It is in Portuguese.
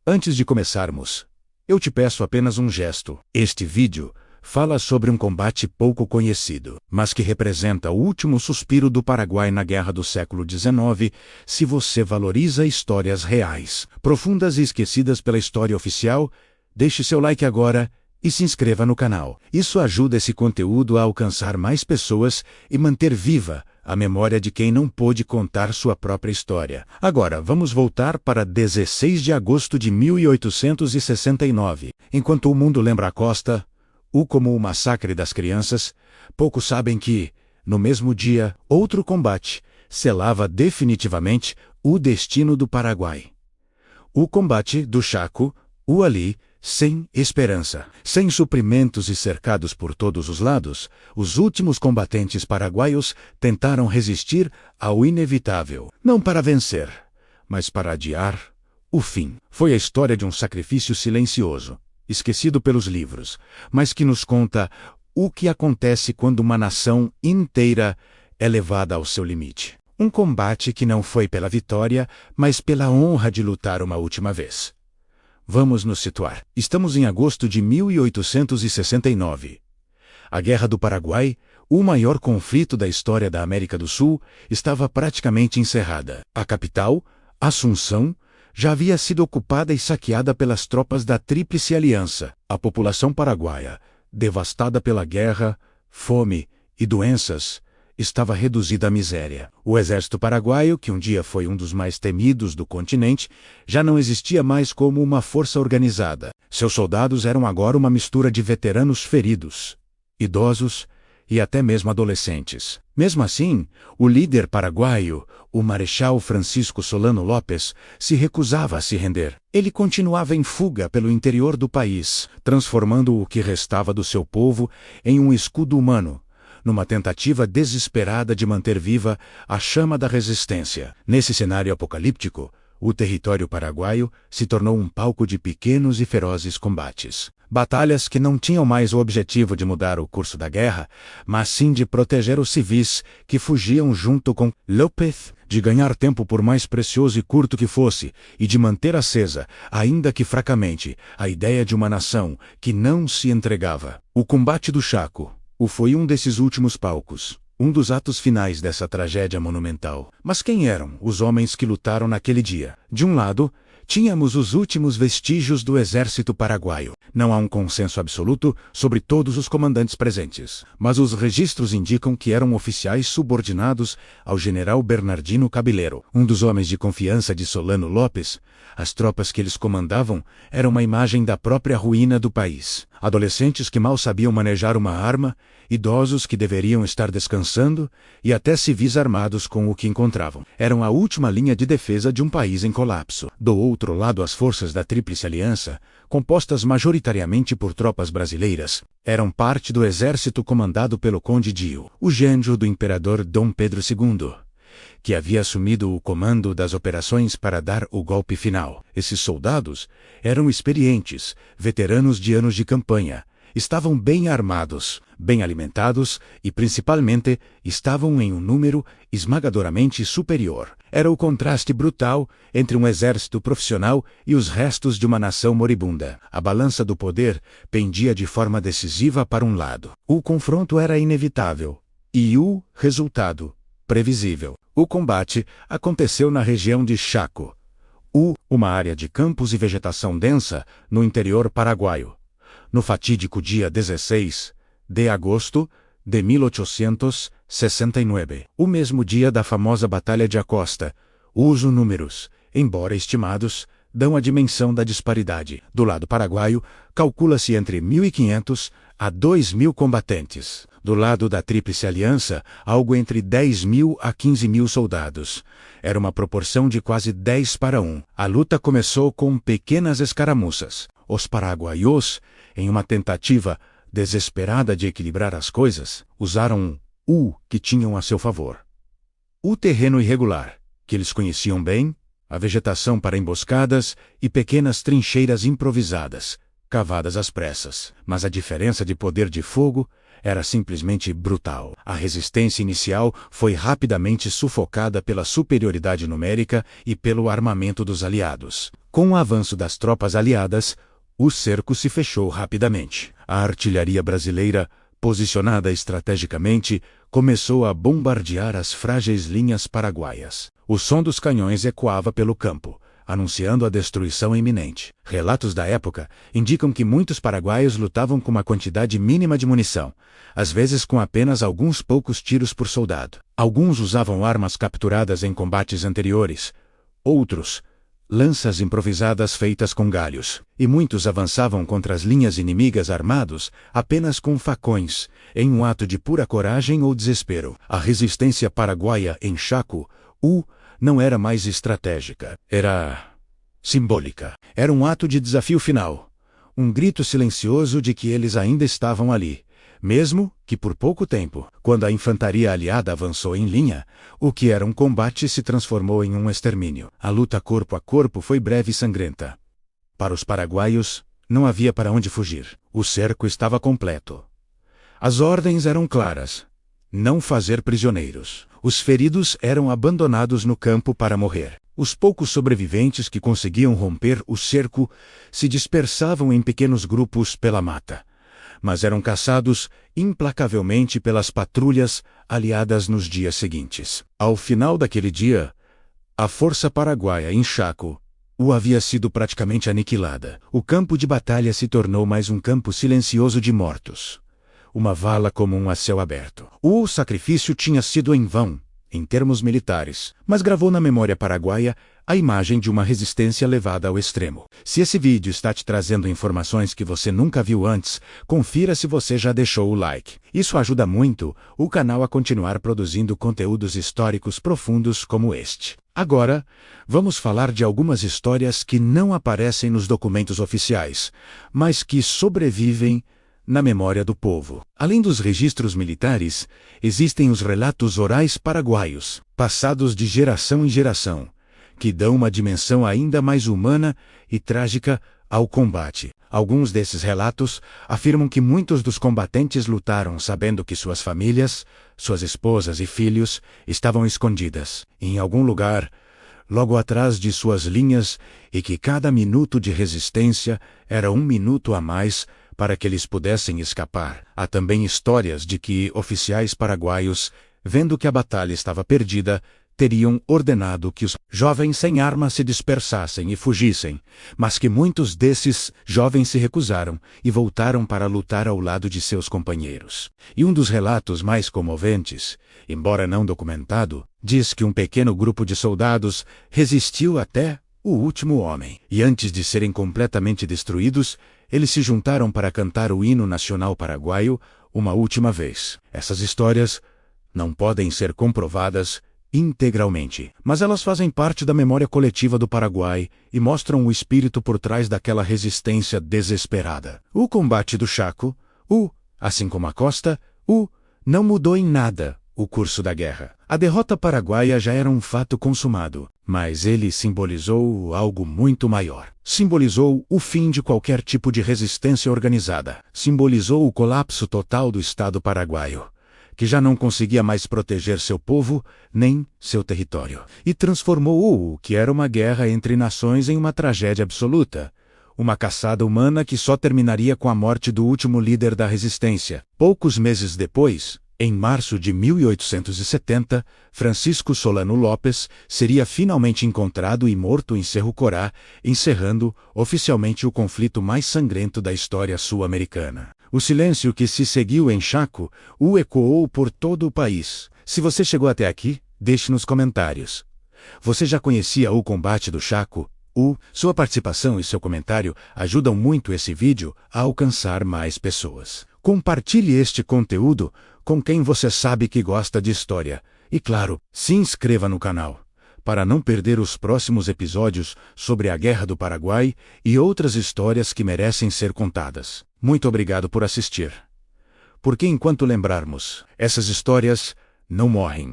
Antes de começarmos, eu te peço apenas um gesto. Este vídeo fala sobre um combate pouco conhecido, mas que representa o último suspiro do Paraguai na guerra do século XIX, se você valoriza histórias reais, profundas e esquecidas pela história oficial. Deixe seu like agora e se inscreva no canal. Isso ajuda esse conteúdo a alcançar mais pessoas e manter viva a memória de quem não pôde contar sua própria história. Agora, vamos voltar para 16 de agosto de 1869. Enquanto o mundo lembra a costa, como o massacre das crianças, poucos sabem que, no mesmo dia, outro combate selava definitivamente o destino do Paraguai. O combate do Chaco, ali, sem esperança, sem suprimentos e cercados por todos os lados, os últimos combatentes paraguaios tentaram resistir ao inevitável, não para vencer, mas para adiar o fim. Foi a história de um sacrifício silencioso, esquecido pelos livros, mas que nos conta o que acontece quando uma nação inteira é levada ao seu limite. Um combate que não foi pela vitória, mas pela honra de lutar uma última vez. Vamos nos situar. Estamos em agosto de 1869. A Guerra do Paraguai, o maior conflito da história da América do Sul, estava praticamente encerrada. A capital, Assunção, já havia sido ocupada e saqueada pelas tropas da Tríplice Aliança. A população paraguaia, devastada pela guerra, fome e doenças, estava reduzida à miséria. O exército paraguaio, que um dia foi um dos mais temidos do continente, já não existia mais como uma força organizada. Seus soldados eram agora uma mistura de veteranos feridos, idosos e até mesmo adolescentes. Mesmo assim, o líder paraguaio, o Marechal Francisco Solano Lopes, se recusava a se render. Ele continuava em fuga pelo interior do país, transformando o que restava do seu povo em um escudo humano, numa tentativa desesperada de manter viva a chama da resistência. Nesse cenário apocalíptico, o território paraguaio se tornou um palco de pequenos e ferozes combates. Batalhas que não tinham mais o objetivo de mudar o curso da guerra, mas sim de proteger os civis que fugiam junto com López, de ganhar tempo por mais precioso e curto que fosse, e de manter acesa, ainda que fracamente, a ideia de uma nação que não se entregava. O combate do Chaco foi um desses últimos palcos, um dos atos finais dessa tragédia monumental. Mas quem eram os homens que lutaram naquele dia? De um lado, tínhamos os últimos vestígios do exército paraguaio. Não há um consenso absoluto sobre todos os comandantes presentes, mas os registros indicam que eram oficiais subordinados ao general Bernardino Cabeleiro, um dos homens de confiança de Solano Lopes. As tropas que eles comandavam eram uma imagem da própria ruína do país. Adolescentes que mal sabiam manejar uma arma, idosos que deveriam estar descansando e até civis armados com o que encontravam. Eram a última linha de defesa de um país em colapso. Do outro lado, as forças da Tríplice Aliança, compostas majoritariamente por tropas brasileiras, eram parte do exército comandado pelo Conde Dio, o genro do imperador Dom Pedro II, que havia assumido o comando das operações para dar o golpe final. Esses soldados eram experientes, veteranos de anos de campanha, estavam bem armados, bem alimentados e, principalmente, estavam em um número esmagadoramente superior. Era o contraste brutal entre um exército profissional e os restos de uma nação moribunda. A balança do poder pendia de forma decisiva para um lado. O confronto era inevitável e o resultado previsível. O combate aconteceu na região de Chaco, uma área de campos e vegetação densa no interior paraguaio, no fatídico dia 16 de agosto de 1869, o mesmo dia da famosa Batalha de Acosta. Os números, embora estimados, dão a dimensão da disparidade. Do lado paraguaio, calcula-se entre 1.500 a 2.000 combatentes. Do lado da Tríplice Aliança, algo entre 10.000 a 15.000 soldados. Era uma proporção de quase 10 para 1. A luta começou com pequenas escaramuças. Os paraguaios, em uma tentativa desesperada de equilibrar as coisas, usaram que tinham a seu favor. O terreno irregular, que eles conheciam bem, a vegetação para emboscadas e pequenas trincheiras improvisadas, cavadas às pressas. Mas a diferença de poder de fogo era simplesmente brutal. A resistência inicial foi rapidamente sufocada pela superioridade numérica e pelo armamento dos aliados. Com o avanço das tropas aliadas, o cerco se fechou rapidamente. A artilharia brasileira, posicionada estrategicamente, começou a bombardear as frágeis linhas paraguaias. O som dos canhões ecoava pelo campo, anunciando a destruição iminente. Relatos da época indicam que muitos paraguaios lutavam com uma quantidade mínima de munição, às vezes com apenas alguns poucos tiros por soldado. Alguns usavam armas capturadas em combates anteriores, outros lanças improvisadas feitas com galhos, e muitos avançavam contra as linhas inimigas armados apenas com facões, em um ato de pura coragem ou desespero. A resistência paraguaia em Chaco, não era mais estratégica, era simbólica. Era um ato de desafio final, um grito silencioso de que eles ainda estavam ali, mesmo que por pouco tempo. Quando a infantaria aliada avançou em linha, o que era um combate se transformou em um extermínio. A luta corpo a corpo foi breve e sangrenta. Para os paraguaios, não havia para onde fugir. O cerco estava completo. As ordens eram claras: não fazer prisioneiros. Os feridos eram abandonados no campo para morrer. Os poucos sobreviventes que conseguiam romper o cerco se dispersavam em pequenos grupos pela mata, mas eram caçados implacavelmente pelas patrulhas aliadas nos dias seguintes. Ao final daquele dia, a força paraguaia em Chaco havia sido praticamente aniquilada. O campo de batalha se tornou mais um campo silencioso de mortos, uma vala comum a céu aberto. O sacrifício tinha sido em vão, em termos militares, mas gravou na memória paraguaia a imagem de uma resistência levada ao extremo. Se esse vídeo está te trazendo informações que você nunca viu antes, confira se você já deixou o like. Isso ajuda muito o canal a continuar produzindo conteúdos históricos profundos como este. Agora, vamos falar de algumas histórias que não aparecem nos documentos oficiais, mas que sobrevivem na memória do povo. Além dos registros militares, existem os relatos orais paraguaios, passados de geração em geração, que dão uma dimensão ainda mais humana e trágica ao combate. Alguns desses relatos afirmam que muitos dos combatentes lutaram sabendo que suas famílias, suas esposas e filhos estavam escondidas em algum lugar logo atrás de suas linhas e que cada minuto de resistência era um minuto a mais para que eles pudessem escapar. Há também histórias de que oficiais paraguaios, vendo que a batalha estava perdida, teriam ordenado que os jovens sem armas se dispersassem e fugissem, mas que muitos desses jovens se recusaram e voltaram para lutar ao lado de seus companheiros. E um dos relatos mais comoventes, embora não documentado, diz que um pequeno grupo de soldados resistiu até o último homem, e antes de serem completamente destruídos, eles se juntaram para cantar o hino nacional paraguaio uma última vez. Essas histórias não podem ser comprovadas integralmente, mas elas fazem parte da memória coletiva do Paraguai e mostram o espírito por trás daquela resistência desesperada. O combate do Chaco, assim como a costa, não mudou em nada o curso da guerra. A derrota paraguaia já era um fato consumado, mas ele simbolizou algo muito maior. Simbolizou o fim de qualquer tipo de resistência organizada. Simbolizou o colapso total do Estado paraguaio, que já não conseguia mais proteger seu povo nem seu território. E transformou o que era uma guerra entre nações em uma tragédia absoluta. Uma caçada humana que só terminaria com a morte do último líder da resistência. Poucos meses depois, em março de 1870, Francisco Solano Lopes seria finalmente encontrado e morto em Cerro Corá, encerrando oficialmente o conflito mais sangrento da história sul-americana. O silêncio que se seguiu em Chaco ecoou por todo o país. Se você chegou até aqui, deixe nos comentários. Você já conhecia o combate do Chaco? Sua participação e seu comentário ajudam muito esse vídeo a alcançar mais pessoas. Compartilhe este conteúdo com quem você sabe que gosta de história. E claro, se inscreva no canal para não perder os próximos episódios sobre a Guerra do Paraguai e outras histórias que merecem ser contadas. Muito obrigado por assistir. Porque enquanto lembrarmos, essas histórias não morrem.